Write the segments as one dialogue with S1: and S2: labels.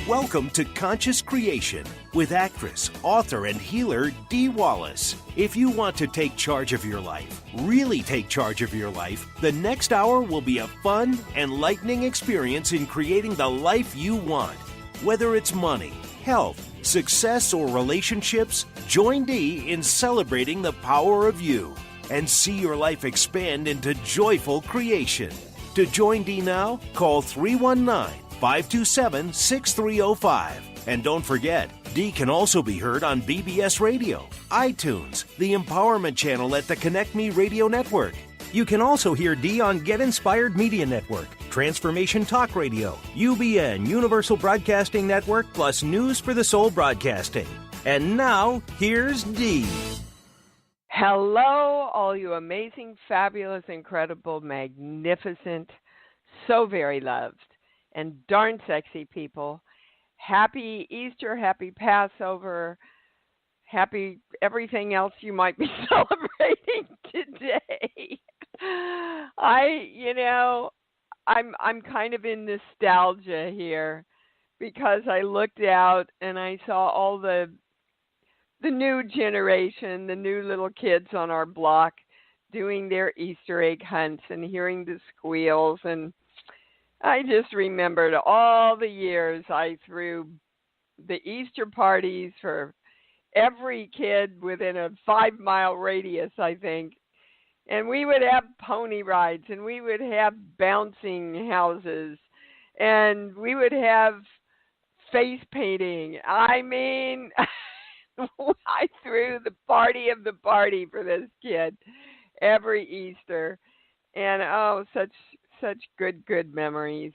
S1: Welcome to Conscious Creation with actress, author, and healer Dee Wallace. If you want to take charge of your life, really take charge of your life, the next hour will be a fun, enlightening experience in creating the life you want. Whether it's money, health, success, or relationships, join Dee in celebrating the power of you and see your life expand into joyful creation. To join Dee now, call 319-527-6305. And don't forget, Dee can also be heard on BBS Radio, iTunes, the Empowerment Channel at the Connect Me Radio Network. You can also hear Dee on Get Inspired Media Network, Transformation Talk Radio, UBN, Universal Broadcasting Network, plus News for the Soul Broadcasting. And now, here's Dee.
S2: Hello, all you amazing, fabulous, incredible, magnificent, so very loved, and darn sexy people. Happy Easter, happy Passover, happy everything else you might be celebrating today. I'm kind of in nostalgia here because I looked out and I saw all the new generation, the new little kids on our block doing their Easter egg hunts and hearing the squeals. And I just remembered all the years I threw the Easter parties for every kid within a 5-mile radius, I think. And we would have pony rides, and we would have bouncing houses, and we would have face painting. I mean, I threw the party of the party for this kid every Easter. And, oh, such good memories.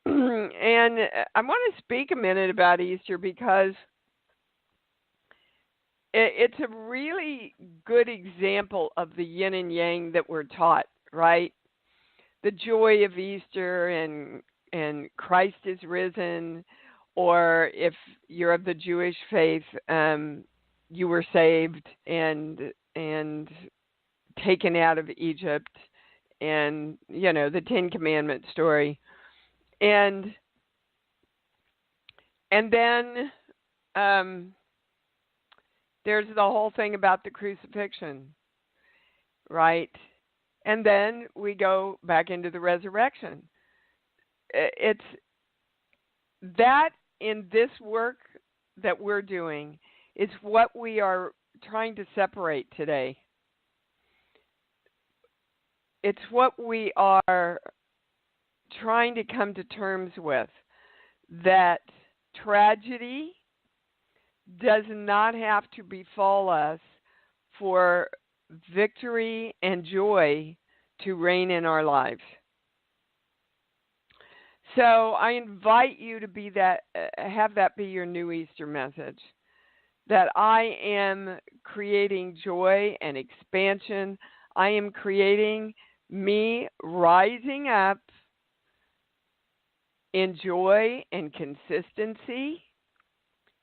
S2: And I want to speak a minute about Easter because it's a really good example of the yin and yang that we're taught, right? The joy of Easter and Christ is risen, or if you're of the Jewish faith, you were saved and taken out of Egypt, and, you know, the Ten Commandments story. And then there's the whole thing about the crucifixion, right? And then we go back into the resurrection. It's that in this work that we're doing is what we are trying to separate today. It's what we are trying to come to terms with, that tragedy does not have to befall us for victory and joy to reign in our lives. So I invite you to be that, have that be your new Easter message, that I am creating joy and expansion. I am creating me rising up in joy and consistency,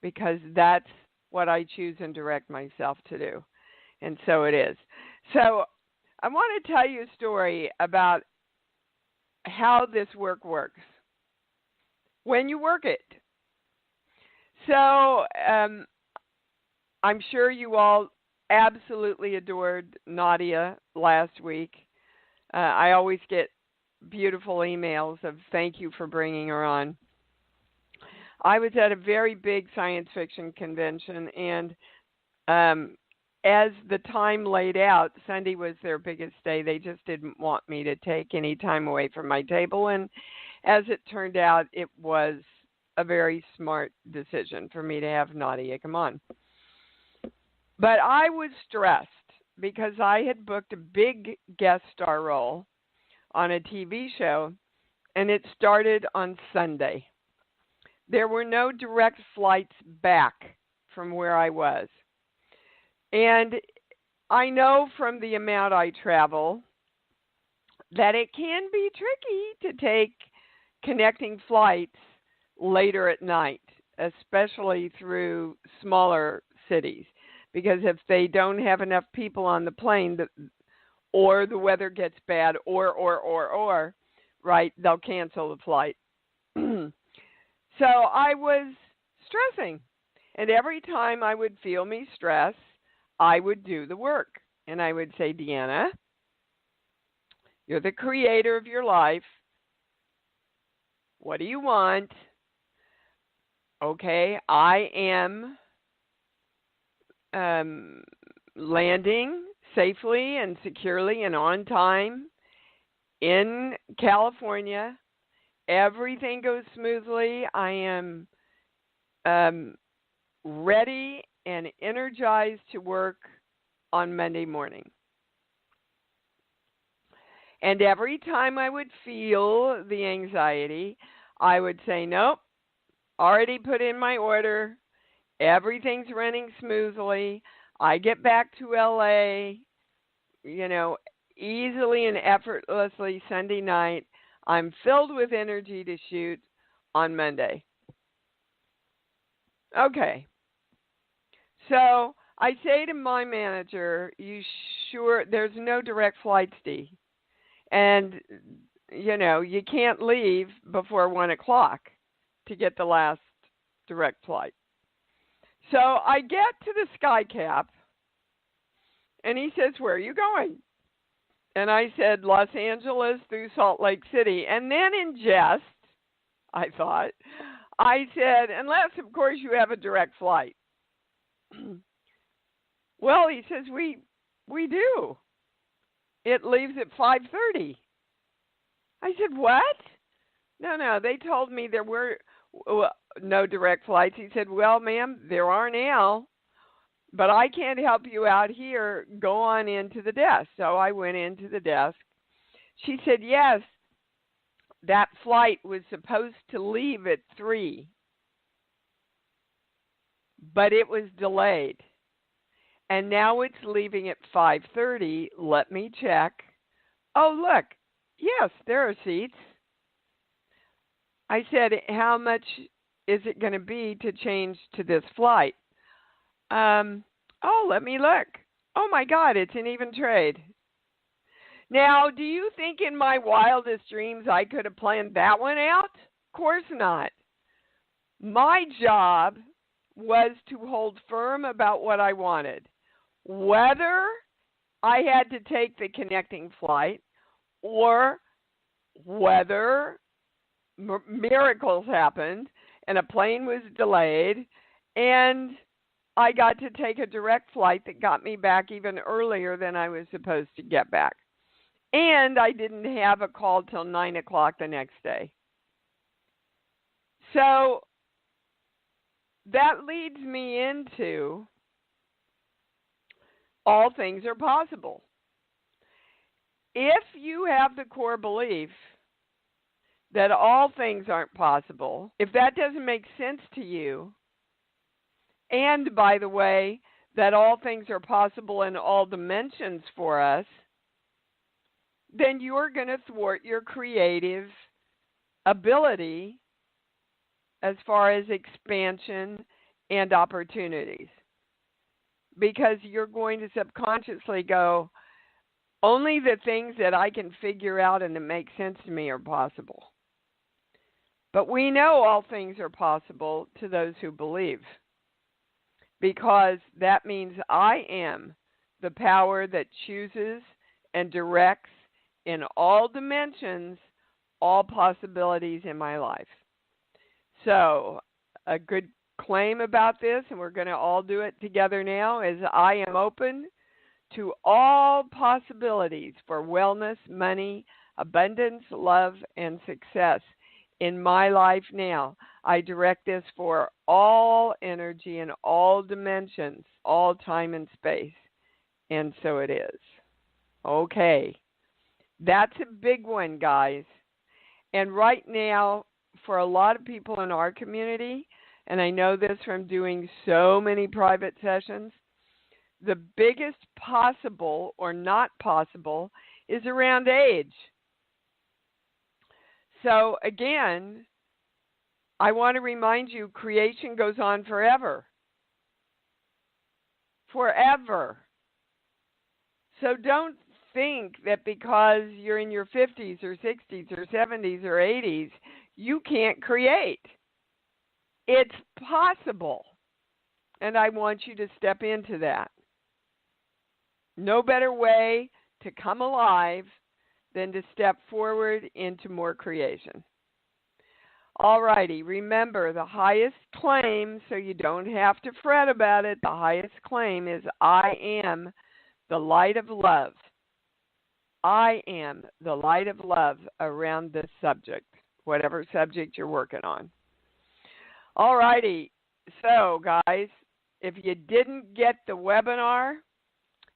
S2: because that's what I choose and direct myself to do. And so it is. So I want to tell you a story about how this work works when you work it. So I'm sure you all absolutely adored Nadia last week. I always get beautiful emails of thank you for bringing her on. I was at a very big science fiction convention, and as the time laid out, Sunday was their biggest day. They just didn't want me to take any time away from my table, and as it turned out, it was a very smart decision for me to have Nadia come on. But I was stressed because I had booked a big guest star role on a TV show, and it started on Sunday. There were no direct flights back from where I was. And I know from the amount I travel that it can be tricky to take connecting flights later at night, especially through smaller cities. Because if they don't have enough people on the plane, or the weather gets bad, or, right, they'll cancel the flight. So I was stressing. And every time I would feel me stress, I would do the work. And I would say, Deanna, you're the creator of your life. What do you want? Okay, I am landing safely and securely and on time in California. Everything goes smoothly. I am ready and energized to work on Monday morning. And every time I would feel the anxiety, I would say, nope, already put in my order. Everything's running smoothly. I get back to LA, easily and effortlessly Sunday night. I'm filled with energy to shoot on Monday. Okay. So I say to my manager, you sure there's no direct flights, Dee? And, you can't leave before 1 o'clock to get the last direct flight. So I get to the sky cap, and he says, where are you going? And I said, Los Angeles through Salt Lake City. And then in jest, I thought, I said, unless, of course, you have a direct flight. Well, he says, we do. It leaves at 5:30. I said, what? No, they told me there were no direct flights. He said, well, ma'am, there are now, but I can't help you out here. Go on into the desk. So I went into the desk. She said, yes, that flight was supposed to leave at 3, but it was delayed. And now it's leaving at 5:30. Let me check. Oh, look. Yes, there are seats. I said, how much is it going to be to change to this flight? Let me look. Oh, my God, it's an even trade. Now, do you think in my wildest dreams I could have planned that one out? Of course not. My job was to hold firm about what I wanted. Whether I had to take the connecting flight or whether miracles happened and a plane was delayed and I got to take a direct flight that got me back even earlier than I was supposed to get back. And I didn't have a call till 9 o'clock the next day. So that leads me into all things are possible. If you have the core belief that all things aren't possible, if that doesn't make sense to you, and by the way, that all things are possible in all dimensions for us, then you're going to thwart your creative ability as far as expansion and opportunities. Because you're going to subconsciously go, only the things that I can figure out and that make sense to me are possible. But we know all things are possible to those who believe. Because that means I am the power that chooses and directs in all dimensions all possibilities in my life. So, a good claim about this, and we're going to all do it together now, is I am open to all possibilities for wellness, money, abundance, love, and success in my life now. I direct this for all energy in all dimensions, all time and space. And so it is. Okay. That's a big one, guys. And right now, for a lot of people in our community, and I know this from doing so many private sessions, the biggest possible or not possible is around age. So again, I want to remind you, creation goes on forever. Forever. So don't think that because you're in your 50s or 60s or 70s or 80s, you can't create. It's possible, and I want you to step into that. No better way to come alive than to step forward into more creation. All righty, remember the highest claim, so you don't have to fret about it. The highest claim is I am the light of love. I am the light of love around this subject, whatever subject you're working on. All righty, so guys, if you didn't get the webinar,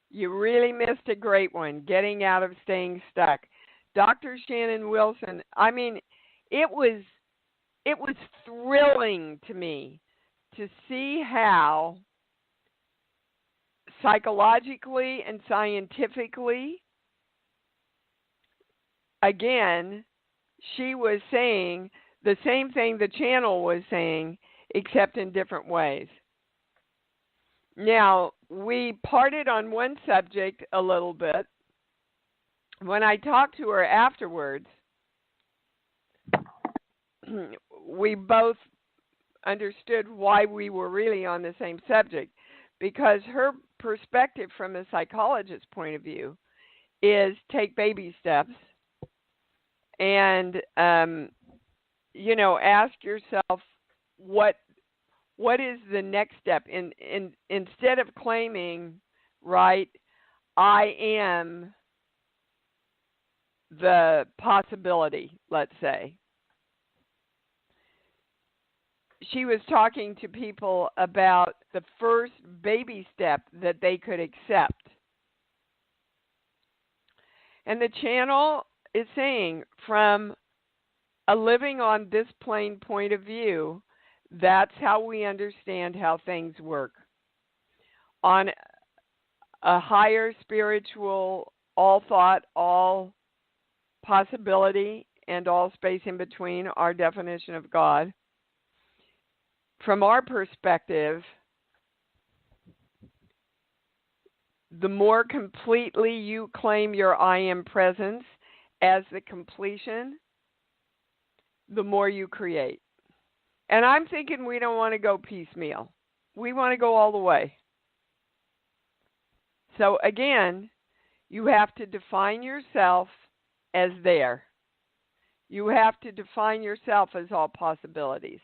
S2: you really missed a great one, Getting Out of Staying Stuck. Dr. Shannon Wilson, I mean, it was thrilling to me to see how psychologically and scientifically, again, she was saying the same thing the channel was saying, except in different ways. Now, we parted on one subject a little bit. When I talked to her afterwards, we both understood why we were really on the same subject, because her perspective from a psychologist's point of view is take baby steps and, ask yourself what is the next step instead of claiming, right, I am the possibility, let's say. She was talking to people about the first baby step that they could accept. And the channel is saying, from a living on this plane point of view, that's how we understand how things work. On a higher spiritual, all thought, all possibility, and all space in between, our definition of God, from our perspective, the more completely you claim your I am presence as the completion, the more you create. And I'm thinking we don't want to go piecemeal. We want to go all the way. So again, you have to define yourself as there. You have to define yourself as all possibilities.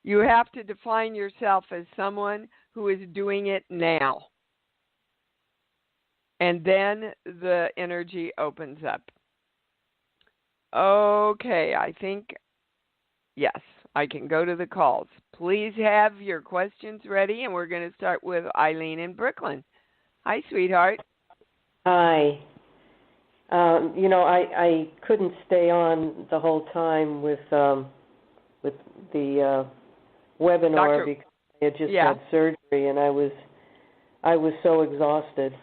S2: You have to define yourself as someone who is doing it now. And then the energy opens up. Okay, I think, yes, I can go to the calls. Please have your questions ready, and we're going to start with Eileen in Brooklyn. Hi, sweetheart.
S3: Hi. I couldn't stay on the whole time with the webinar because I had just had surgery, and I was so exhausted.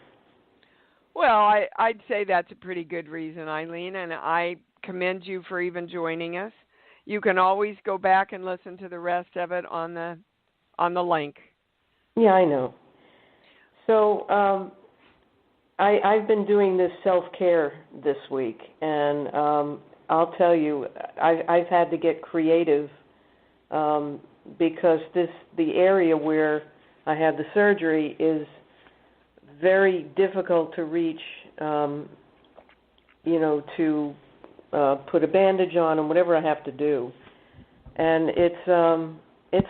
S2: Well, I'd say that's a pretty good reason, Eileen, and I commend you for even joining us. You can always go back and listen to the rest of it on the link.
S3: Yeah, I know. So I've been doing this self-care this week, and I'll tell you, I've had to get creative because the area where I had the surgery is very difficult to reach, to put a bandage on and whatever I have to do. And it's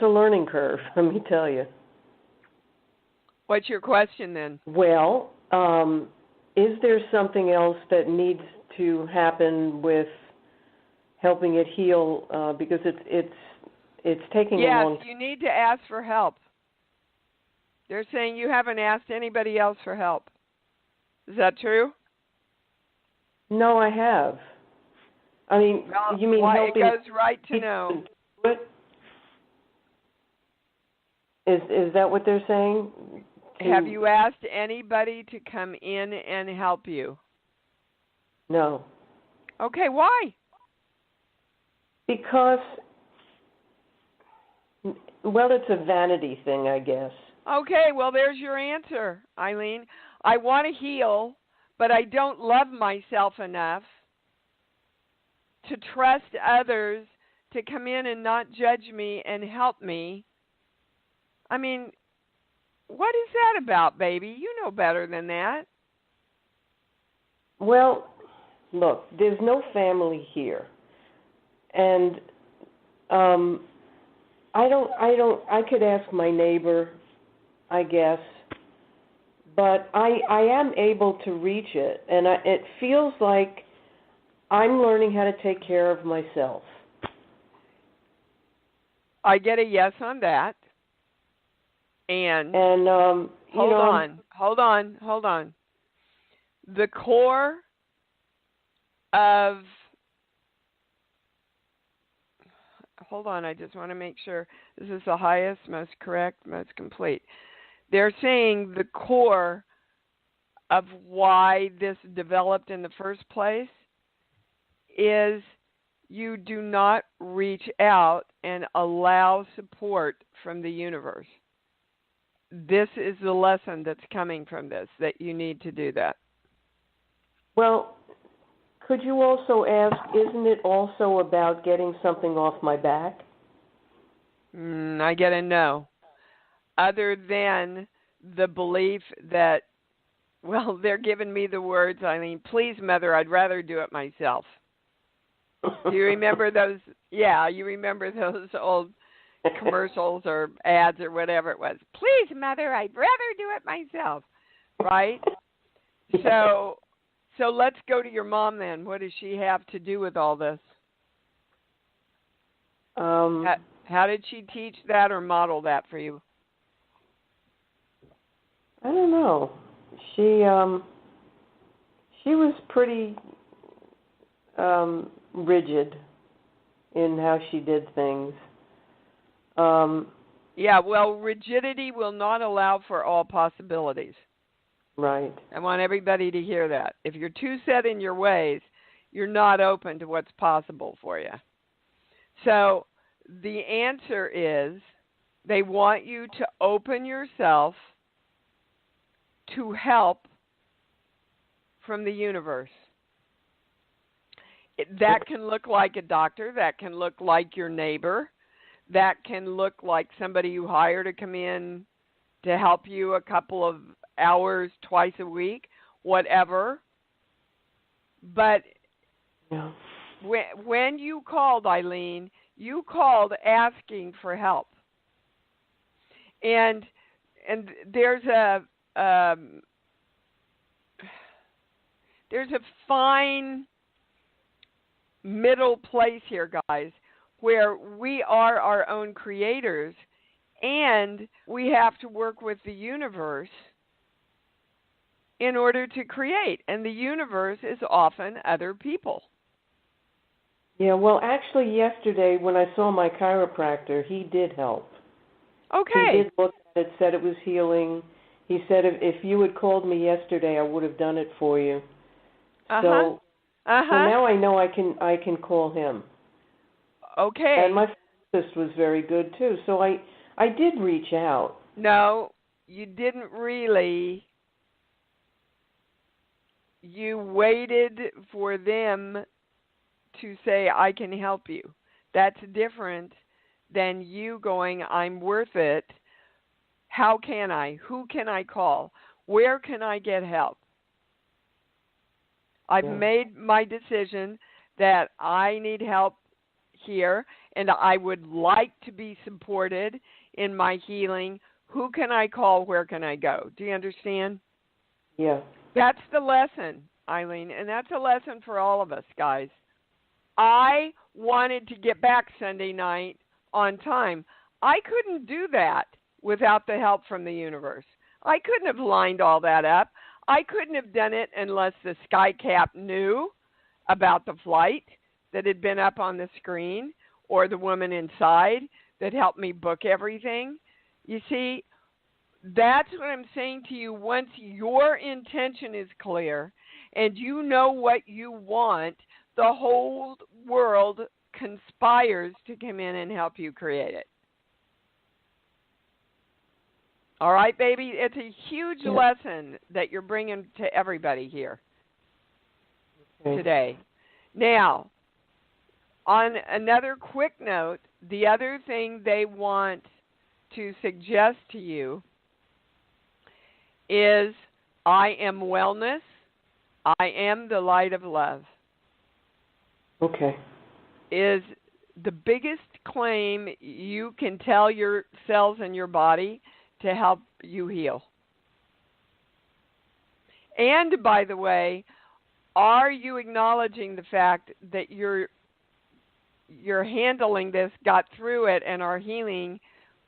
S3: a learning curve, let me tell you.
S2: What's your question then?
S3: Well, is there something else that needs to happen with helping it heal? Because it's taking a long time.
S2: Yes, you need to ask for help. They're saying you haven't asked anybody else for help. Is that true?
S3: No, I have. I mean,
S2: well,
S3: you mean helping?
S2: It goes right to know.
S3: Is that what they're saying?
S2: Have you asked anybody to come in and help you?
S3: No.
S2: Okay, why?
S3: Because, well, it's a vanity thing, I guess.
S2: Okay, well, there's your answer, Eileen. I want to heal, but I don't love myself enough to trust others to come in and not judge me and help me. I mean, what is that about, baby? You know better than that.
S3: Well, look, there's no family here, and I could ask my neighbor, I guess, but I am able to reach it, and it feels like I'm learning how to take care of myself.
S2: I get a yes on that. And hold on. The core of, hold on, I just want to make sure this is the highest, most correct, most complete. They're saying the core of why this developed in the first place is you do not reach out and allow support from the universe. This is the lesson that's coming from this, that you need to do that.
S3: Well, could you also ask, isn't it also about getting something off my back?
S2: I get a no. Other than the belief that, well, they're giving me the words, Eileen, please, Mother, I'd rather do it myself. Do you remember those? Yeah, you remember those old commercials or ads or whatever it was. Please, Mother, I'd rather do it myself. Right? So let's go to your mom then. What does she have to do with all this? How did she teach that or model that for you?
S3: I don't know. She was pretty rigid in how she did things.
S2: Yeah, well, rigidity will not allow for all possibilities.
S3: Right.
S2: I want everybody to hear that. If you're too set in your ways, you're not open to what's possible for you. So the answer is they want you to open yourself to help from the universe. That can look like a doctor. That can look like your neighbor. That can look like somebody you hire to come in to help you a couple of hours twice a week, whatever. But
S3: yeah.
S2: when you called, Eileen, you called asking for help. And there's a fine middle place here, guys, where we are our own creators and we have to work with the universe in order to create. And the universe is often other people.
S3: Yeah, well, actually yesterday when I saw my chiropractor, he did help.
S2: Okay.
S3: He did look at it, said it was healing. He said if you had called me yesterday, I would have done it for you. So now I know I can call him.
S2: Okay.
S3: And my therapist was very good too. So I did reach out.
S2: No, you didn't really. You waited for them to say, I can help you. That's different than you going, I'm worth it. How can I? Who can I call? Where can I get help? I've made my decision that I need help here, and I would like to be supported in my healing. Who can I call? Where can I go? Do you understand?
S3: Yeah.
S2: That's the lesson, Eileen, and that's a lesson for all of us, guys. I wanted to get back Sunday night on time. I couldn't do that without the help from the universe. I couldn't have lined all that up. I couldn't have done it unless the sky cap knew about the flight that had been up on the screen or the woman inside that helped me book everything. You see, that's what I'm saying to you. Once your intention is clear and you know what you want, the whole world conspires to come in and help you create it. All right, baby? It's a huge lesson that you're bringing to everybody here today. Now, on another quick note, the other thing they want to suggest to you is I am wellness. I am the light of love.
S3: Okay.
S2: Is the biggest claim you can tell your cells in your body to help you heal. And by the way, are you acknowledging the fact that you're handling this, got through it, and are healing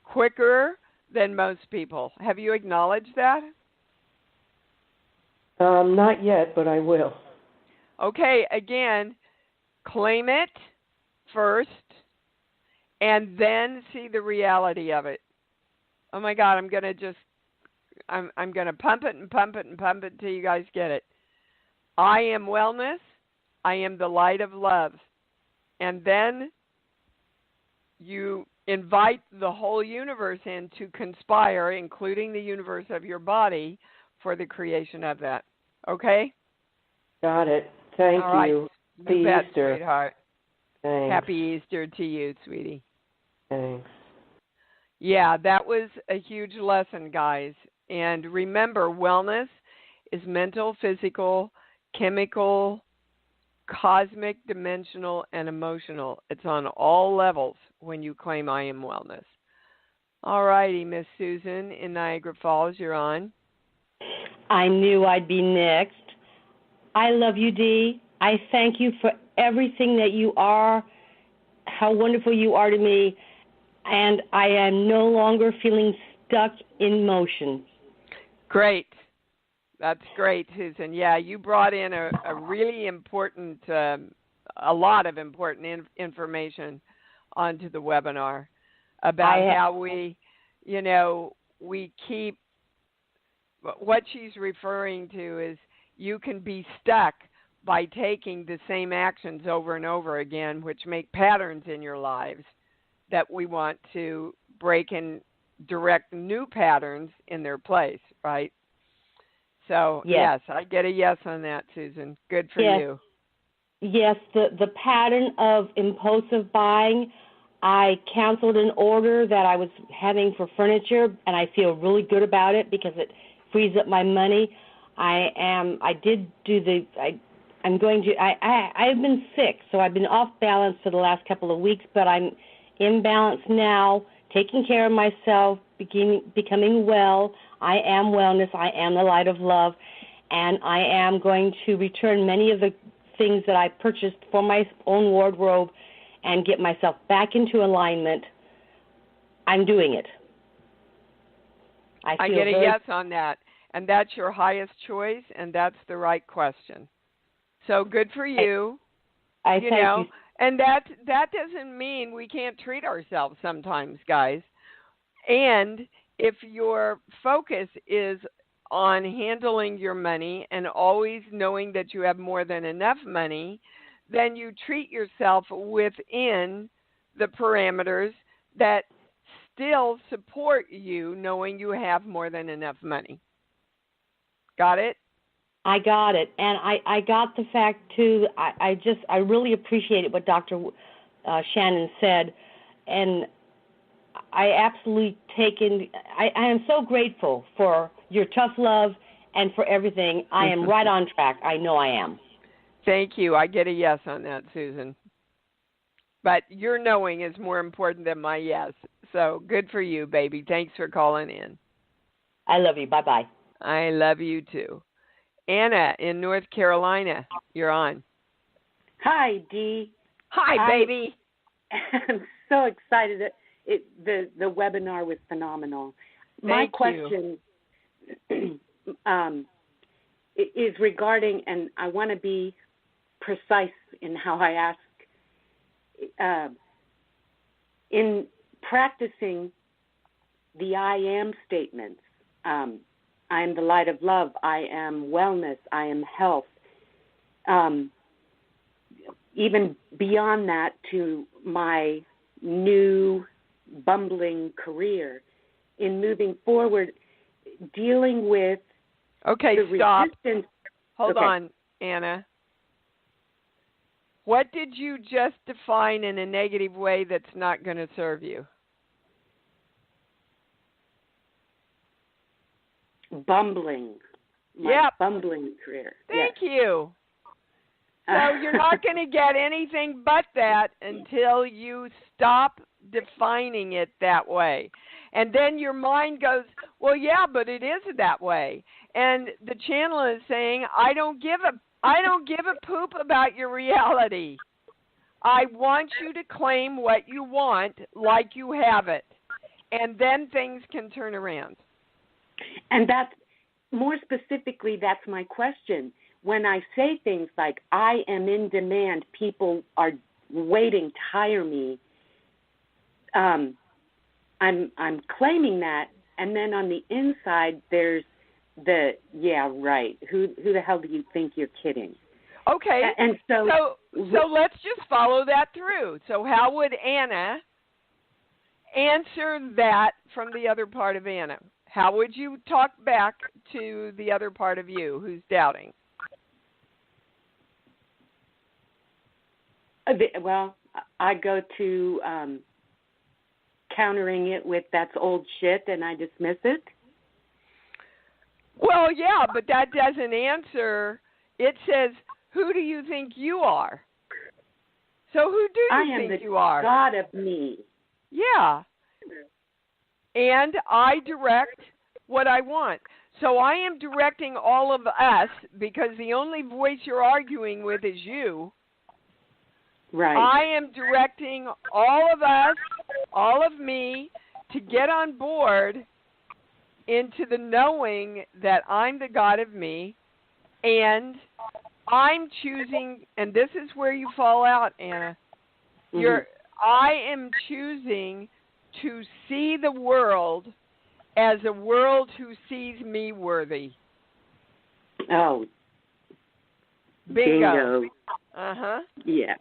S2: quicker than most people? Have you acknowledged that?
S3: Not yet, but I will.
S2: Okay, again, claim it first and then see the reality of it. Oh my God, I'm going to pump it and pump it and pump it until you guys get it. I am wellness. I am the light of love. And then you invite the whole universe in to conspire, including the universe of your body, for the creation of that. Okay?
S3: Got it. Thank
S2: All right.
S3: you.
S2: You bet,
S3: Easter.
S2: sweetheart.
S3: Thanks.
S2: Happy Easter to you, sweetie.
S3: Thanks.
S2: Yeah, that was a huge lesson, guys. And remember, wellness is mental, physical, chemical, cosmic, dimensional, and emotional. It's on all levels when you claim I am wellness. All righty, Miss Susan in Niagara Falls, you're on.
S4: I knew I'd be next. I love you, Dee. I thank you for everything that you are, how wonderful you are to me, and I am no longer feeling stuck in motion.
S2: Great. That's great, Susan. Yeah, you brought in a really important, a lot of important information onto the webinar about how we keep, what she's referring to is you can be stuck by taking the same actions over and over again, which make patterns in your lives that we want to break and direct new patterns in their place, right? So, yes, I get a yes on that, Susan. Good for you.
S4: Yes, the pattern of impulsive buying, I canceled an order that I was having for furniture, and I feel really good about it because it frees up my money. I've been sick, so I've been off balance for the last couple of weeks, but I'm in balance now, taking care of myself, becoming well. I am wellness. I am the light of love, and I am going to return many of the things that I purchased for my own wardrobe and get myself back into alignment. I'm doing it.
S2: I get a yes on that, and that's your highest choice, and that's the right question. So good for you.
S4: I thank you.
S2: And that doesn't mean we can't treat ourselves sometimes, guys. And if your focus is on handling your money and always knowing that you have more than enough money, then you treat yourself within the parameters that still support you knowing you have more than enough money. Got it?
S4: I got it. And I got the fact, too, I really appreciated what Dr. Shannon said. And I absolutely I am so grateful for your tough love and for everything. I am right on track. I know I am.
S2: Thank you. I get a yes on that, Susan. But your knowing is more important than my yes. So good for you, baby. Thanks for calling in.
S4: I love you. Bye-bye.
S2: I love you, too. Anna in North Carolina, you're on.
S5: Hi, Dee.
S2: Hi, baby.
S5: I'm so excited. The webinar was phenomenal. My question is regarding, and I want to be precise in how I ask, in practicing the I am statements, I am the light of love, I am wellness, I am health, even beyond that to my new bumbling career, in moving forward, dealing with
S2: the
S5: stop.
S2: Resistance. Hold on, Anna. What did you just define in a negative way that's not going to serve you?
S5: Bumbling. My bumbling career.
S2: Thank you. So you're not going to get anything but that until you stop defining it that way. And then your mind goes, well, yeah, but it is that way. And the channel is saying, I don't give a poop about your reality. I want you to claim what you want like you have it. And then things can turn around.
S5: And that's, more specifically, that's my question. When I say things like, I am in demand, people are waiting to hire me, I'm claiming that, and then on the inside, there's the, yeah, right, who the hell do you think you're kidding?
S2: Okay,
S5: and so
S2: let's just follow that through. So how would Anna answer that from the other part of Anna? How would you talk back to the other part of you who's doubting?
S5: Well, I go to countering it with that's old shit, and I dismiss it.
S2: Well, yeah, but that doesn't answer. It says, who do you think you are? So who do you think you are?
S5: I am the God of me.
S2: Yeah. And I direct what I want. So I am directing all of us because the only voice you're arguing with is you.
S5: Right.
S2: I am directing all of us, all of me, to get on board into the knowing that I'm the God of me, and I'm choosing, and this is where you fall out, Anna. I am choosing to see the world as a world who sees me worthy.
S5: Oh.
S2: Bingo. Uh-huh.
S5: Yeah.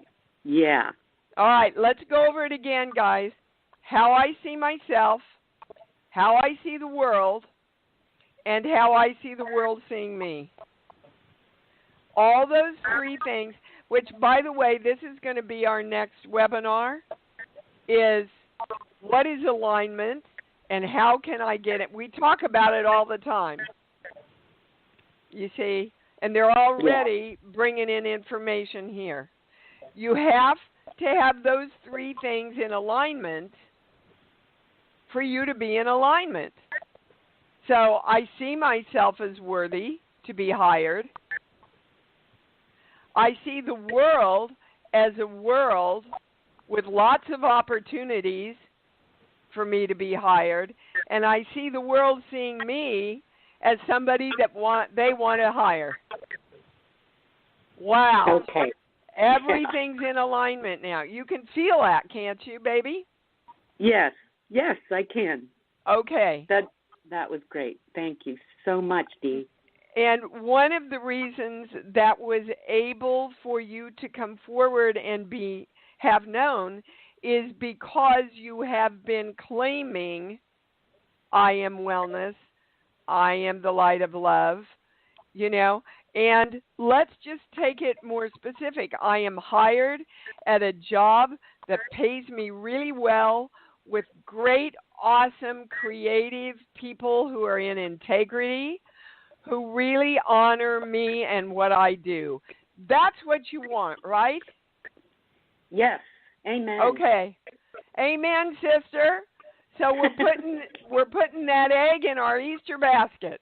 S5: Yeah.
S2: All right, let's go over it again, guys. How I see myself, how I see the world, and how I see the world seeing me. All those three things, which, by the way, this is going to be our next webinar, is what is alignment and how can I get it? We talk about it all the time, you see, and they're already bringing in information here. You have to have those three things in alignment for you to be in alignment. So I see myself as worthy to be hired. I see the world as a world with lots of opportunities for me to be hired, and I see the world seeing me as somebody that they want to hire. Wow.
S5: Okay.
S2: Everything's in alignment now. You can feel that, can't you, baby?
S5: Yes, I can.
S2: Okay.
S5: That was great. Thank you so much, Dee.
S2: And one of the reasons that was able for you to come forward and have known is because you have been claiming, I am wellness, I am the light of love, and let's just take it more specific. I am hired at a job that pays me really well with great, awesome, creative people who are in integrity, who really honor me and what I do. That's what you want, right?
S5: Yes. Amen.
S2: Okay. Amen, sister. So we're putting that egg in our Easter basket.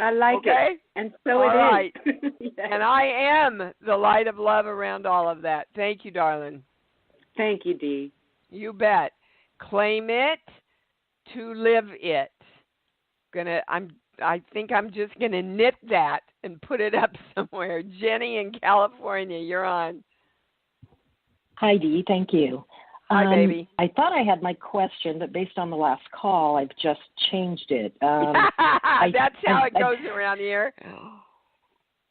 S5: I like it. And so all it
S2: right.
S5: is. Yes.
S2: And I am the light of love around all of that. Thank you, darling.
S5: Thank you, Dee.
S2: You bet. Claim it to live it. I think I'm just gonna knit that and put it up somewhere. Jenny in California, you're on.
S6: Hi, Dee. Thank you.
S2: Hi, baby.
S6: I thought I had my question, but based on the last call, I've just changed it.
S2: That's how it goes around here.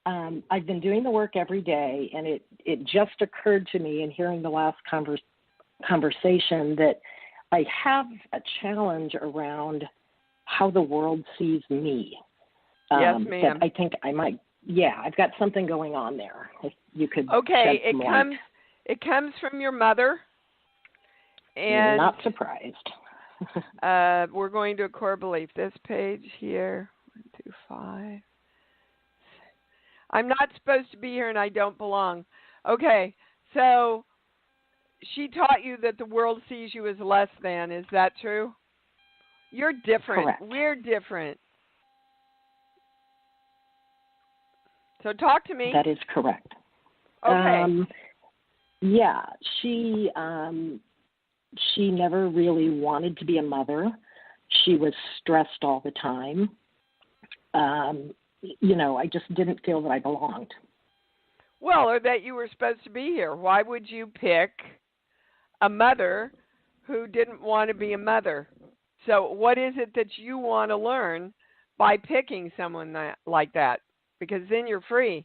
S6: I've been doing the work every day, and it just occurred to me in hearing the last conversation that I have a challenge around how the world sees me.
S2: Yes, ma'am.
S6: That I think I might I've got something going on there. If you could
S2: Okay,
S6: shed some light.
S2: It comes from your mother. And
S6: not surprised.
S2: We're going to a core belief. This page here, 1, 2, 5. I'm not supposed to be here and I don't belong. Okay, so she taught you that the world sees you as less than. Is that true? You're different.
S6: Correct.
S2: We're different. So talk to me.
S6: That is correct.
S2: Okay.
S6: She never really wanted to be a mother. She was stressed all the time. I just didn't feel that I belonged.
S2: Well, or that you were supposed to be here. Why would you pick a mother who didn't want to be a mother? So what is it that you want to learn by picking someone like that? Because then you're free.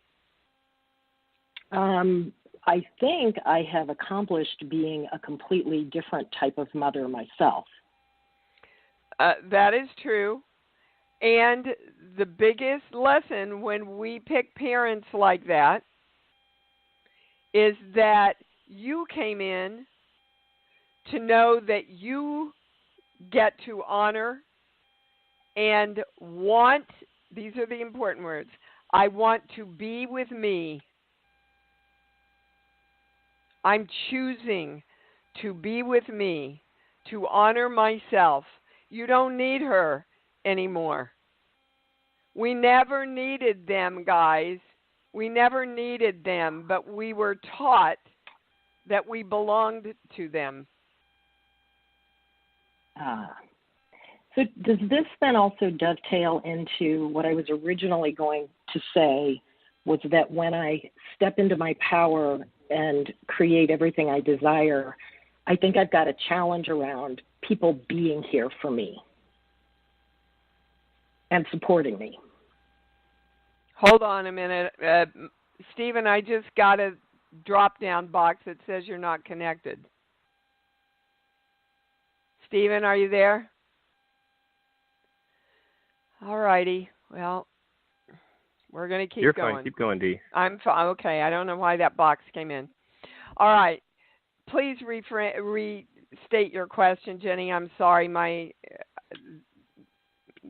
S6: I think I have accomplished being a completely different type of mother myself.
S2: That is true. And the biggest lesson when we pick parents like that is that you came in to know that you get to honor and want, these are the important words, I want to be with me. I'm choosing to be with me, to honor myself. You don't need her anymore. We never needed them, guys. We never needed them, but we were taught that we belonged to them.
S6: So does this then also dovetail into what I was originally going to say, was that when I step into my power and create everything I desire, I think I've got a challenge around people being here for me and supporting me.
S2: Hold on a minute. Stephen, I just got a drop-down box that says you're not connected. Stephen, are you there? All righty. Well, we're going to keep going.
S7: You're fine. Keep going, Dee.
S2: I'm fine. Okay. I don't know why that box came in. All right. Please restate your question, Jenny. I'm sorry.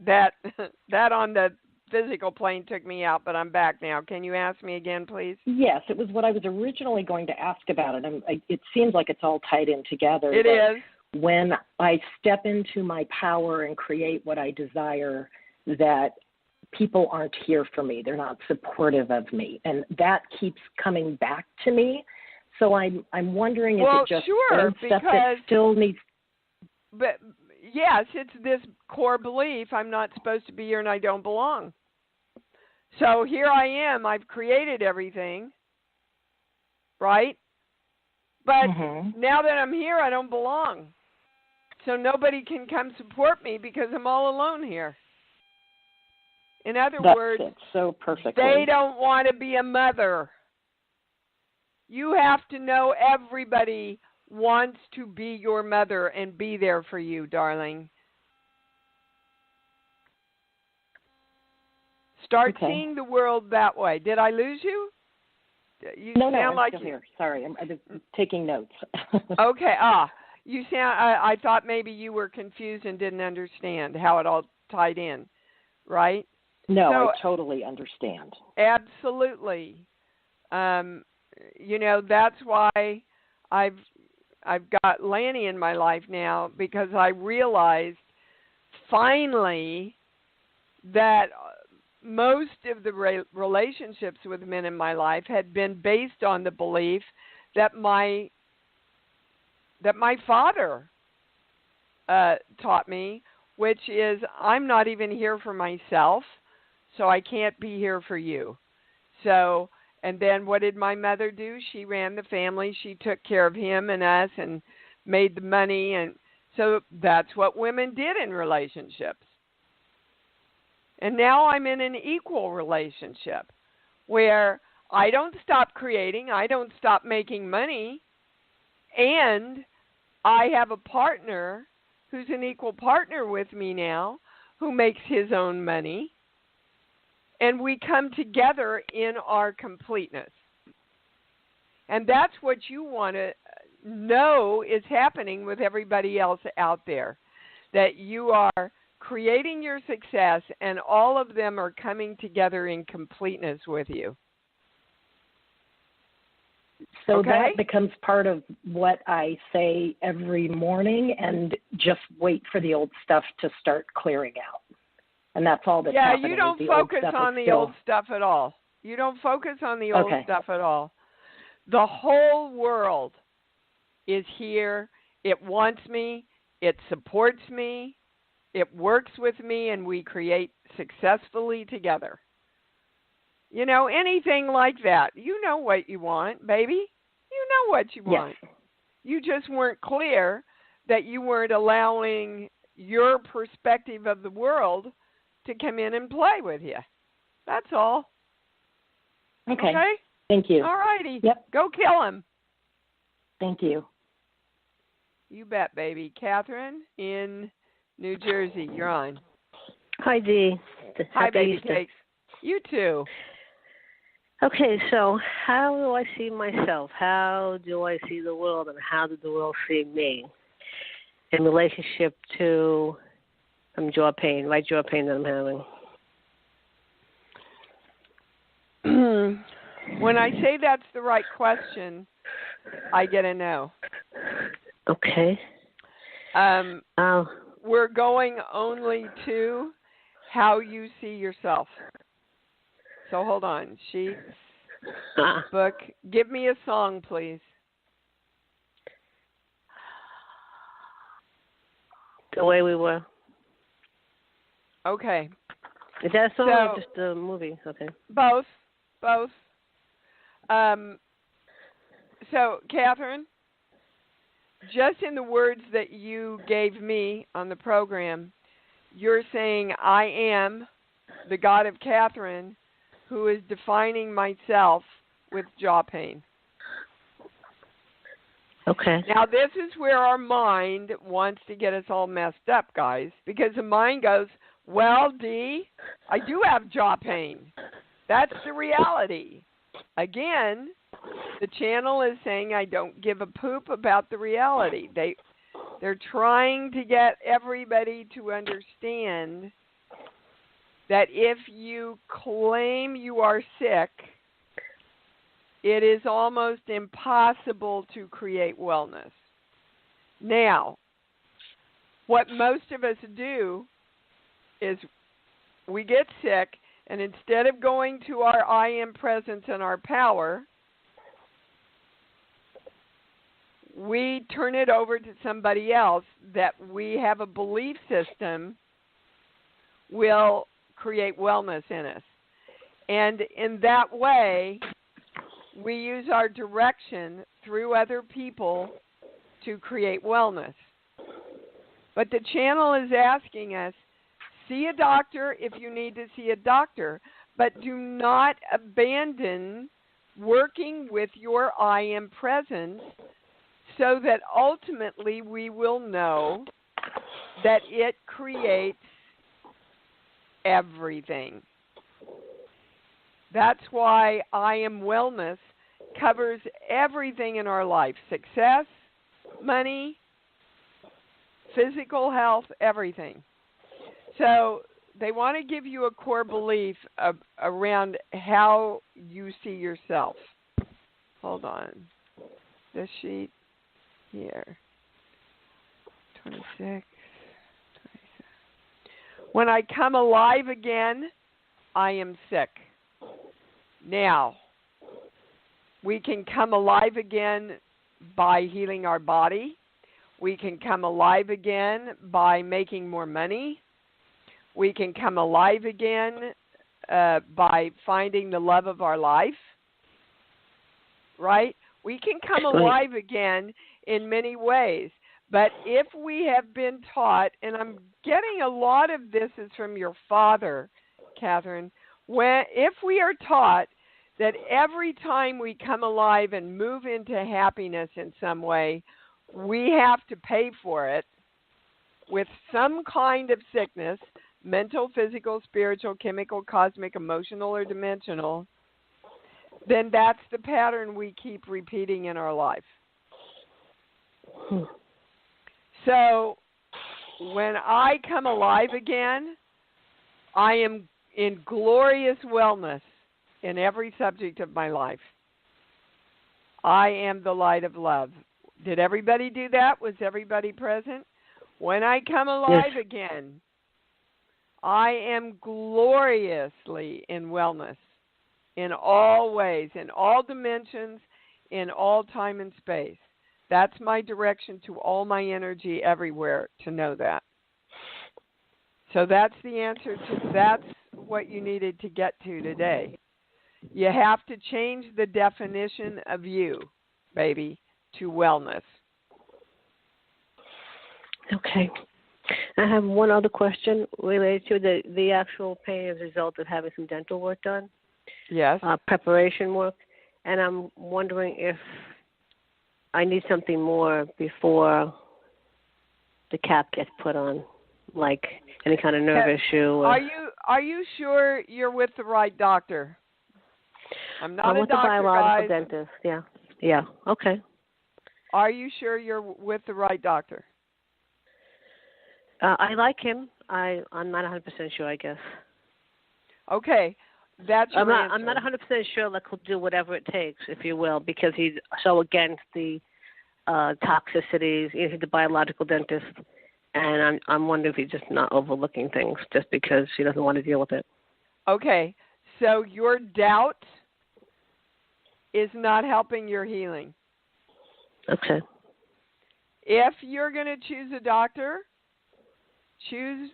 S2: That on the physical plane took me out, but I'm back now. Can you ask me again, please?
S6: Yes, it was what I was originally going to ask about it. It seems like it's all tied in together.
S2: It is.
S6: When I step into my power and create what I desire, that people aren't here for me. They're not supportive of me. And that keeps coming back to me. So I'm wondering if it just stuff that still needs.
S2: But yes, it's this core belief, I'm not supposed to be here and I don't belong. So here I am, I've created everything, right? But now that I'm here, I don't belong. So nobody can come support me because I'm all alone here. In other words,
S6: so perfectly.
S2: They don't want to be a mother. You have to know everybody wants to be your mother and be there for you, darling. Start seeing the world that way. Did I lose you?
S6: No, I'm still here. Sorry, I'm taking notes.
S2: Okay. You sound. I thought maybe you were confused and didn't understand how it all tied in, right?
S6: No, I totally understand.
S2: Absolutely. That's why I've got Lanny in my life now, because I realized finally that most of the relationships with men in my life had been based on the belief that my father taught me, which is I'm not even here for myself, so I can't be here for you. So, and then what did my mother do? She ran the family. She took care of him and us and made the money. And so that's what women did in relationships. And now I'm in an equal relationship where I don't stop creating, I don't stop making money, and I have a partner who's an equal partner with me now who makes his own money. and we come together in our completeness. And that's what you want to know is happening with everybody else out there, that you are creating your success and all of them are coming together in completeness with you.
S6: So
S2: okay?
S6: That becomes part of what I say every morning, and just wait for the old stuff to start clearing out. And that's all that's happening.
S2: Yeah, you don't focus on the old stuff at all. You don't focus on the old stuff at all. The whole world is here. It wants me. It supports me. It works with me, and we create successfully together. You know, anything like that. You know what you want, baby. You know what you want.
S6: Yes.
S2: You just weren't clear that you weren't allowing your perspective of the world to come in and play with you. That's all.
S6: Okay.
S2: Okay?
S6: Thank you.
S2: All righty.
S6: Yep.
S2: Go kill him.
S6: Thank you.
S2: You bet, baby. Catherine in New Jersey, you're on.
S7: Hi, Dee.
S2: Hi,
S7: Happy
S2: baby
S7: Easter.
S2: cakes. You too.
S7: Okay, so how do I see myself? How do I see the world? And how does the world see me in relationship to jaw pain, right jaw pain that I'm having?
S2: When I say that's the right question, I get a no.
S7: Okay.
S2: We're going only to how you see yourself. So hold on. Sheets, book. Give me a song, please.
S7: The Way We Were.
S2: Okay.
S7: Is that a song or just a movie? Okay.
S2: Both. So, Catherine, just in the words that you gave me on the program, you're saying, I am the God of Catherine who is defining myself with jaw pain.
S7: Okay.
S2: Now, this is where our mind wants to get us all messed up, guys, because the mind goes, well, Dee, I do have jaw pain. That's the reality. Again, the channel is saying I don't give a poop about the reality. They're trying to get everybody to understand that if you claim you are sick, it is almost impossible to create wellness. Now, what most of us do is we get sick, and instead of going to our I am presence and our power, we turn it over to somebody else that we have a belief system will create wellness in us. And in that way, we use our direction through other people to create wellness. But the channel is asking us, see a doctor if you need to see a doctor, but do not abandon working with your I am presence so that ultimately we will know that it creates everything. That's why I am wellness covers everything in our life. Success, money, physical health, everything. So they want to give you a core belief around how you see yourself. Hold on. This sheet here. 26, 27. When I come alive again, I am sick. Now, we can come alive again by healing our body. We can come alive again by making more money. We can come alive again by finding the love of our life, right? We can come alive again in many ways. But if we have been taught, and I'm getting a lot of this is from your father, Catherine, if we are taught that every time we come alive and move into happiness in some way, we have to pay for it with some kind of sickness, mental, physical, spiritual, chemical, cosmic, emotional, or dimensional, then that's the pattern we keep repeating in our life. So when I come alive again, I am in glorious wellness in every subject of my life. I am the light of love. Did everybody do that? Was everybody present? When I come alive again, I am gloriously in wellness in all ways, in all dimensions, in all time and space. That's my direction to all my energy everywhere, to know that. So that's the answer to, that's what you needed to get to today. You have to change the definition of you, baby, to wellness.
S7: Okay. I have one other question related to the actual pain as a result of having some dental work done.
S2: Yes.
S7: Preparation work. And I'm wondering if I need something more before the cap gets put on, like any kind of nerve issue. Or...
S2: Are you sure you're with the right doctor? I'm not
S7: I'm
S2: a
S7: with
S2: doctor,
S7: the biological
S2: guys.
S7: dentist. Yeah. Yeah. Okay.
S2: Are you sure you're with the right doctor?
S7: I like him. I'm not 100% sure, I guess.
S2: Okay. That's your answer.
S7: I'm not 100% sure that he'll do whatever it takes, if you will, because he's so against the toxicities. He's the biological dentist, and I'm wondering if he's just not overlooking things just because he doesn't want to deal with it.
S2: Okay. So your doubt is not helping your healing.
S7: Okay.
S2: If you're going to choose a doctor, choose,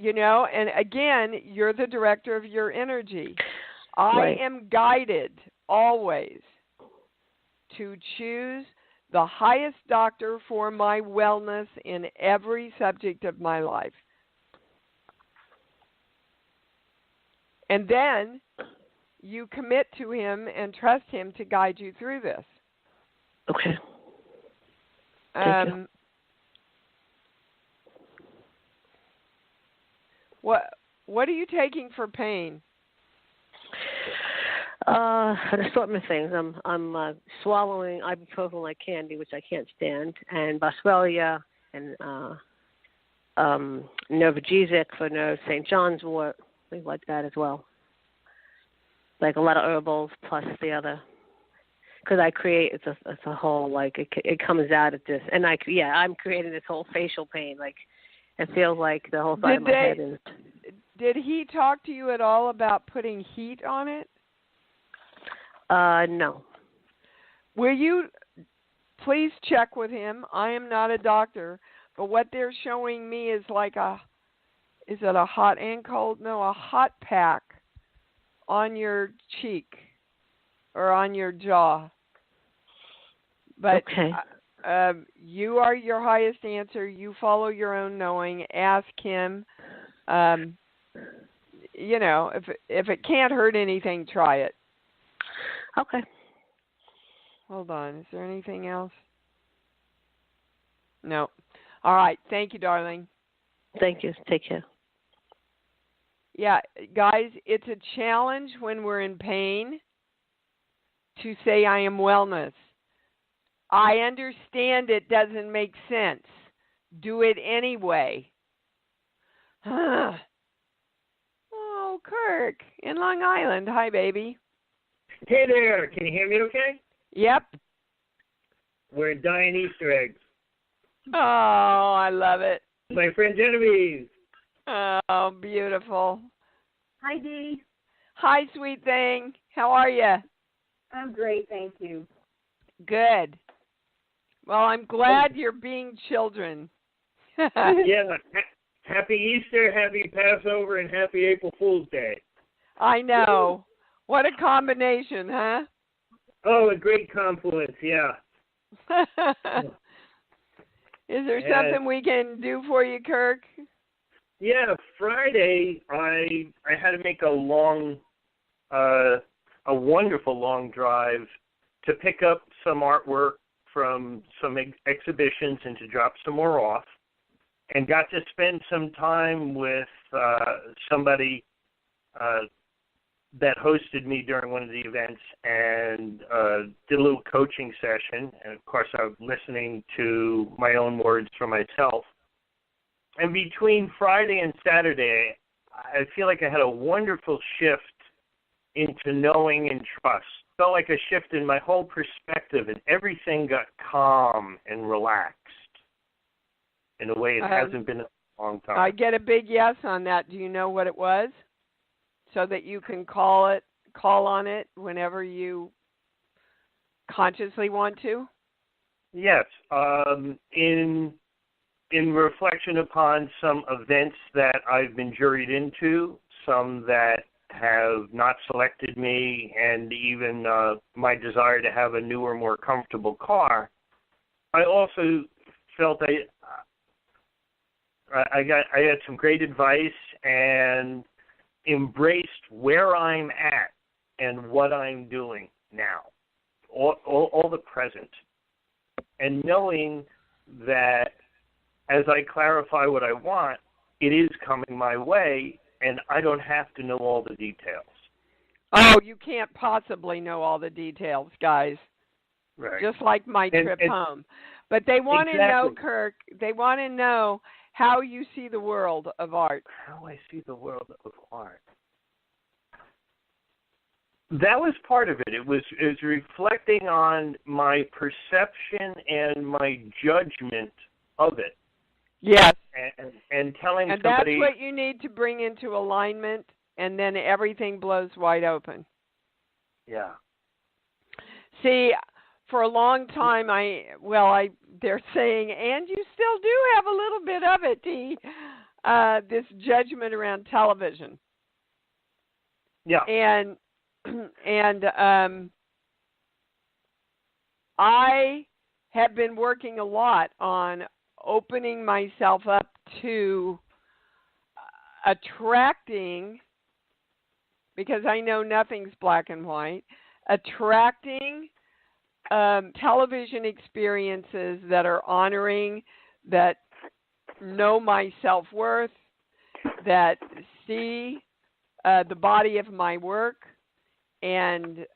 S2: and again, you're the director of your energy.
S7: Right.
S2: I am guided always to choose the highest doctor for my wellness in every subject of my life. And then you commit to him and trust him to guide you through this.
S7: Okay. Thank you.
S2: What are you taking for pain?
S7: An assortment of things. I'm swallowing ibuprofen like candy, which I can't stand, and Boswellia and Nervogesic for nerve St. John's wort, things like that as well. Like a lot of herbals plus the other. Because I create, it's a whole, like, it comes out at this. And I'm creating this whole facial pain. Like, it feels like the whole side of my head is.
S2: Did he talk to you at all about putting heat on it?
S7: No.
S2: Will you please check with him? I am not a doctor, but what they're showing me is like is it a hot and cold? No, a hot pack on your cheek or on your jaw. But
S7: okay.
S2: You are your highest answer. You follow your own knowing. Ask him. If it can't hurt anything, try it.
S7: Okay.
S2: Hold on. Is there anything else? No. All right. Thank you, darling.
S7: Thank you. Take care.
S2: Yeah, guys, it's a challenge when we're in pain to say I am wellness. I understand it doesn't make sense. Do it anyway. Oh, Kirk, in Long Island. Hi, baby.
S8: Hey there. Can you hear me okay?
S2: Yep.
S8: We're dying Easter eggs.
S2: Oh, I love it.
S8: My friend Genevieve.
S2: Oh, beautiful.
S9: Hi, Dee.
S2: Hi, sweet thing. How are you?
S9: I'm great, thank you.
S2: Good. Well, I'm glad you're being children.
S8: Yeah. Happy Easter, happy Passover, and happy April Fool's Day.
S2: I know. What a combination, huh?
S8: Oh, a great confluence, yeah.
S2: Is there something we can do for you, Kirk?
S8: Yeah, Friday I had to make a wonderful long drive to pick up some artwork from some exhibitions and to drop some more off. and got to spend some time with somebody that hosted me during one of the events and did a little coaching session. And, of course, I was listening to my own words for myself. And between Friday and Saturday, I feel like I had a wonderful shift into knowing and trust. Felt like a shift in my whole perspective, and everything got calm and relaxed in a way it hasn't been in a long time.
S2: I get a big yes on that. Do you know what it was? So that you can call on it whenever you consciously want to?
S8: Yes. In reflection upon some events that I've been juried into, some that have not selected me, and even my desire to have a newer, more comfortable car, I also felt I had some great advice and embraced where I'm at and what I'm doing now, all the present, and knowing that as I clarify what I want, it is coming my way, and I don't have to know all the details.
S2: Oh, you can't possibly know all the details, guys.
S8: Right.
S2: Just like my trip home. But they want to know, Kirk, they want to know how you see the world of art.
S8: How I see the world of art. That was part of it. It was reflecting on my perception and my judgment of it.
S2: Yes.
S8: And telling
S2: and
S8: somebody...
S2: And that's what you need to bring into alignment, and then everything blows wide open.
S8: Yeah.
S2: See, for a long time, they're saying, and you still do have a little bit of it, Dee, this judgment around television.
S8: Yeah.
S2: And I have been working a lot on opening myself up to attracting, because I know nothing's black and white, attracting television experiences that are honoring, that know my self-worth, that see the body of my work and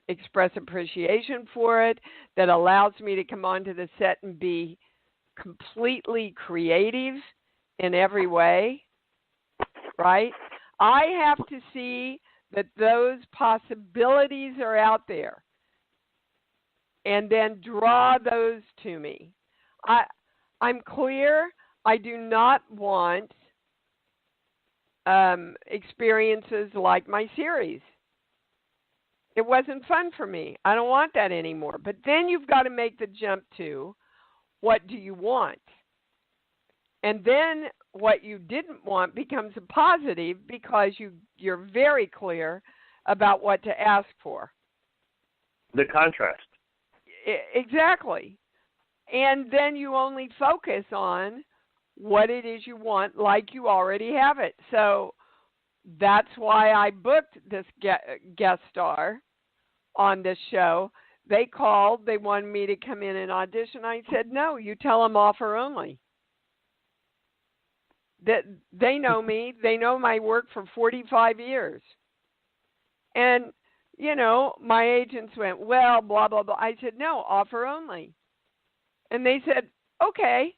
S2: express appreciation for it, that allows me to come onto the set and be completely creative in every way, right? I have to see that those possibilities are out there and then draw those to me. I'm clear. I do not want experiences like my series. It wasn't fun for me. I don't want that anymore. But then you've got to make the jump to, what do you want? And then what you didn't want becomes a positive because you're very clear about what to ask for.
S8: The contrast.
S2: Exactly. And then you only focus on what it is you want, like you already have it. So that's why I booked this guest star on this show. They called. They wanted me to come in and audition. I said, no, you tell them offer only. That they know me. They know my work for 45 years. And, my agents went, well, blah, blah, blah. I said, no, offer only. And they said, okay.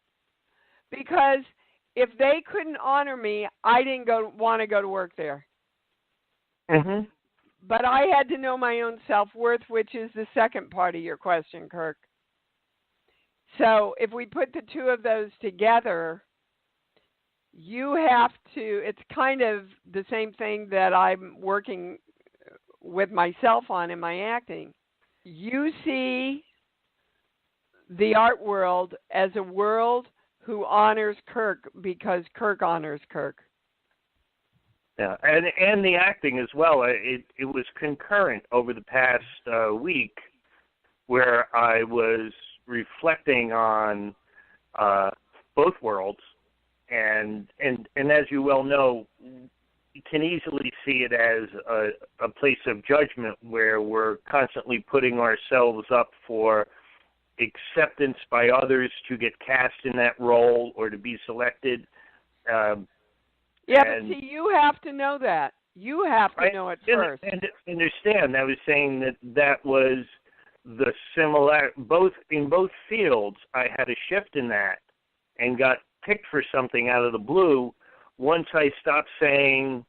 S2: Because if they couldn't honor me, I didn't want to go to work there.
S8: Mm-hmm.
S2: But I had to know my own self-worth, which is the second part of your question, Kirk. So if we put the two of those together, you have to, it's kind of the same thing that I'm working with myself on in my acting. You see the art world as a world who honors Kirk because Kirk honors Kirk.
S8: Yeah, and the acting as well. It was concurrent over the past week, where I was reflecting on both worlds, and as you well know, you can easily see it as a place of judgment where we're constantly putting ourselves up for acceptance by others to get cast in that role or to be selected.
S2: Yeah, but see, you have to know that. You have to know it first.
S8: And understand, I was saying that was the similar, in both fields, I had a shift in that and got picked for something out of the blue once I stopped saying,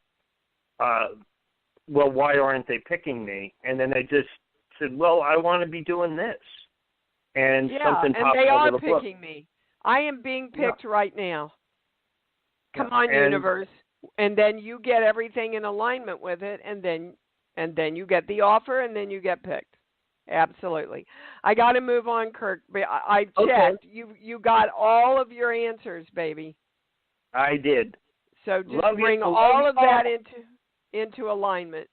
S8: well, why aren't they picking me? And then I just said, well, I want to be doing this. And something popped
S2: they
S8: over
S2: are
S8: the book.
S2: picking me. I am being picked right now. Come on, universe. And then you get everything in alignment with it, and then you get the offer, and then you get picked. Absolutely. I got to move on, Kirk. I checked. You got all of your answers, baby.
S8: I did.
S2: So just bring all of that into alignment.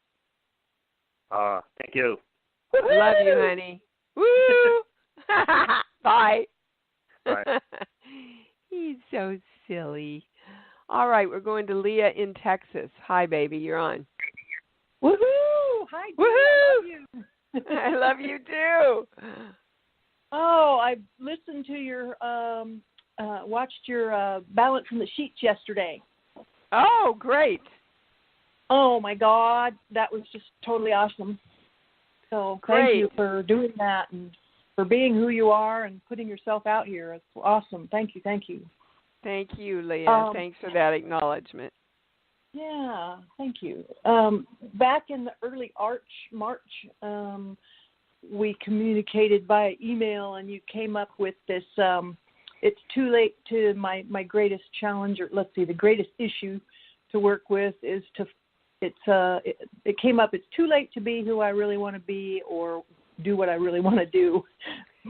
S8: Thank you.
S2: I love you, honey. Woo! Bye.
S8: Bye.
S2: He's so silly. All right, we're going to Leah in Texas. Hi, baby. You're on.
S10: Woohoo! Hi, Dee.
S2: Woohoo!
S10: I love you.
S2: I love you too.
S10: Oh, I listened to your, watched your Balance in the Sheets yesterday.
S2: Oh, great.
S10: Oh, my God. That was just totally awesome. So thank you for doing that and for being who you are and putting yourself out here. It's awesome. Thank you. Thank you.
S2: Thank you, Leah. Thanks for that acknowledgement.
S10: Yeah, thank you. Back in the early March, we communicated via email, and you came up with this, it's too late to my greatest challenge, or let's see, the greatest issue to work with is it came up, it's too late to be who I really want to be or do what I really want to do.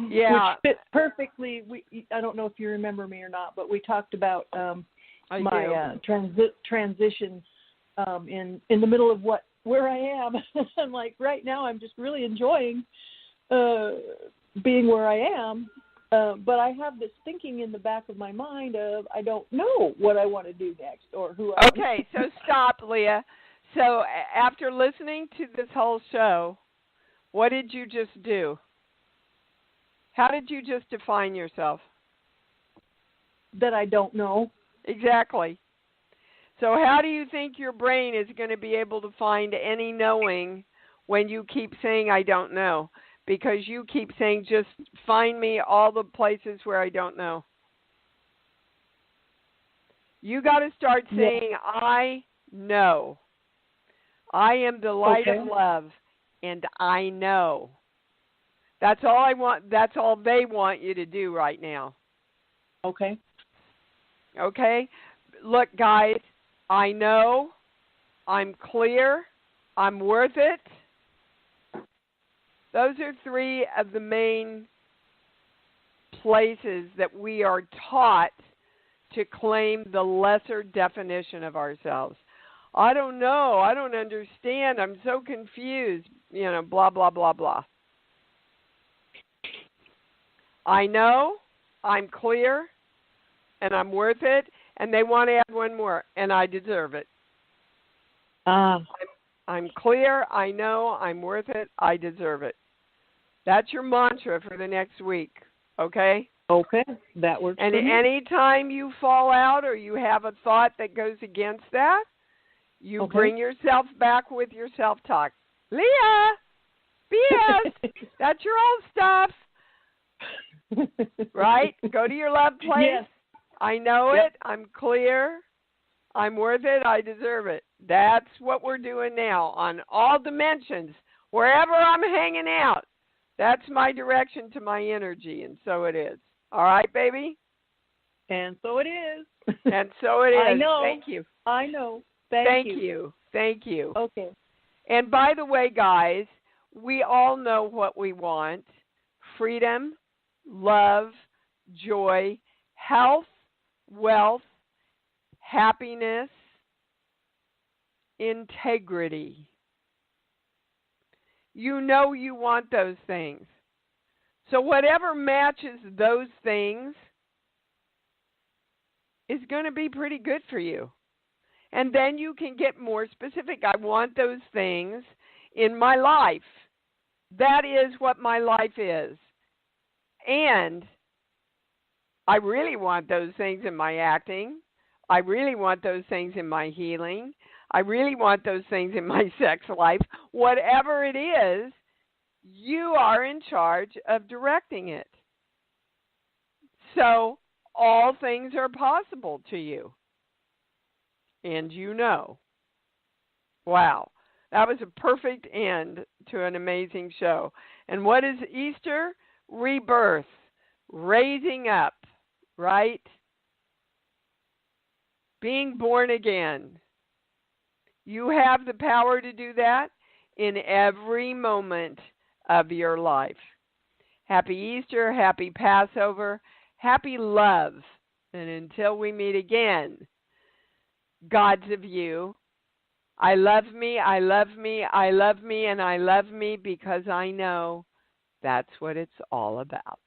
S2: Yeah.
S10: Which fits perfectly. I don't know if you remember me or not, but we talked about my transition in the middle of where I am. I'm like, right now I'm just really enjoying being where I am, but I have this thinking in the back of my mind of I don't know what I want to do next or who I
S2: Okay, so stop, Leah. So after listening to this whole show, what did you just do? How did you just define yourself?
S10: That I don't know.
S2: Exactly. So how do you think your brain is going to be able to find any knowing when you keep saying, I don't know? Because you keep saying, just find me all the places where I don't know. You got to start saying, I know. I am the light of love, and I know. That's all I want. That's all they want you to do right now.
S10: Okay.
S2: Okay? Look, guys, I know. I'm clear. I'm worth it. Those are three of the main places that we are taught to claim the lesser definition of ourselves. I don't know. I don't understand. I'm so confused. Blah, blah, blah, blah. I know, I'm clear, and I'm worth it, and they want to add one more, and I deserve it. I'm clear, I know, I'm worth it, I deserve it. That's your mantra for the next week, okay?
S10: Okay, that works
S2: and
S10: for me.
S2: Anytime you fall out or you have a thought that goes against that, you bring yourself back with your self-talk. Leah, BS, that's your old stuff. Right? Go to your love place.
S10: Yes.
S2: I know it. I'm clear. I'm worth it. I deserve it. That's what we're doing now on all dimensions. Wherever I'm hanging out, that's my direction to my energy, and so it is. All right, baby?
S10: And so it is.
S2: And so it is.
S10: I know.
S2: Thank you.
S10: I know.
S2: Thank you. Thank you.
S10: Okay.
S2: And by the way, guys, we all know what we want. Freedom, love, joy, health, wealth, happiness, integrity. You know you want those things. So whatever matches those things is going to be pretty good for you. And then you can get more specific. I want those things in my life. That is what my life is. And I really want those things in my acting. I really want those things in my healing. I really want those things in my sex life. Whatever it is, you are in charge of directing it. So all things are possible to you. And you know. Wow. That was a perfect end to an amazing show. And what is Easter? Rebirth. Raising up, right? Being born again. You have the power to do that in every moment of your life. Happy Easter, happy Passover, happy love. And until we meet again, gods of you, I love me, I love me, I love me, and I love me because I know that's what it's all about.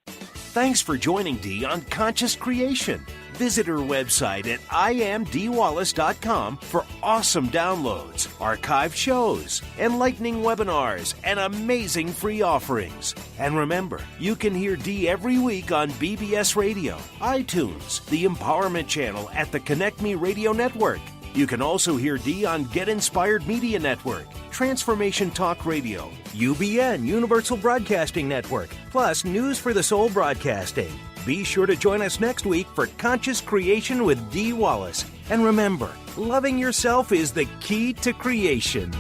S1: Thanks for joining Dee on Conscious Creation. Visit her website at imdwallace.com for awesome downloads, archived shows, enlightening webinars, and amazing free offerings. And remember, you can hear Dee every week on BBS Radio, iTunes, the Empowerment Channel at the Connect Me Radio Network. You can also hear Dee on Get Inspired Media Network, Transformation Talk Radio, UBN Universal Broadcasting Network, plus News for the Soul Broadcasting. Be sure to join us next week for Conscious Creation with Dee Wallace. And remember, loving yourself is the key to creation.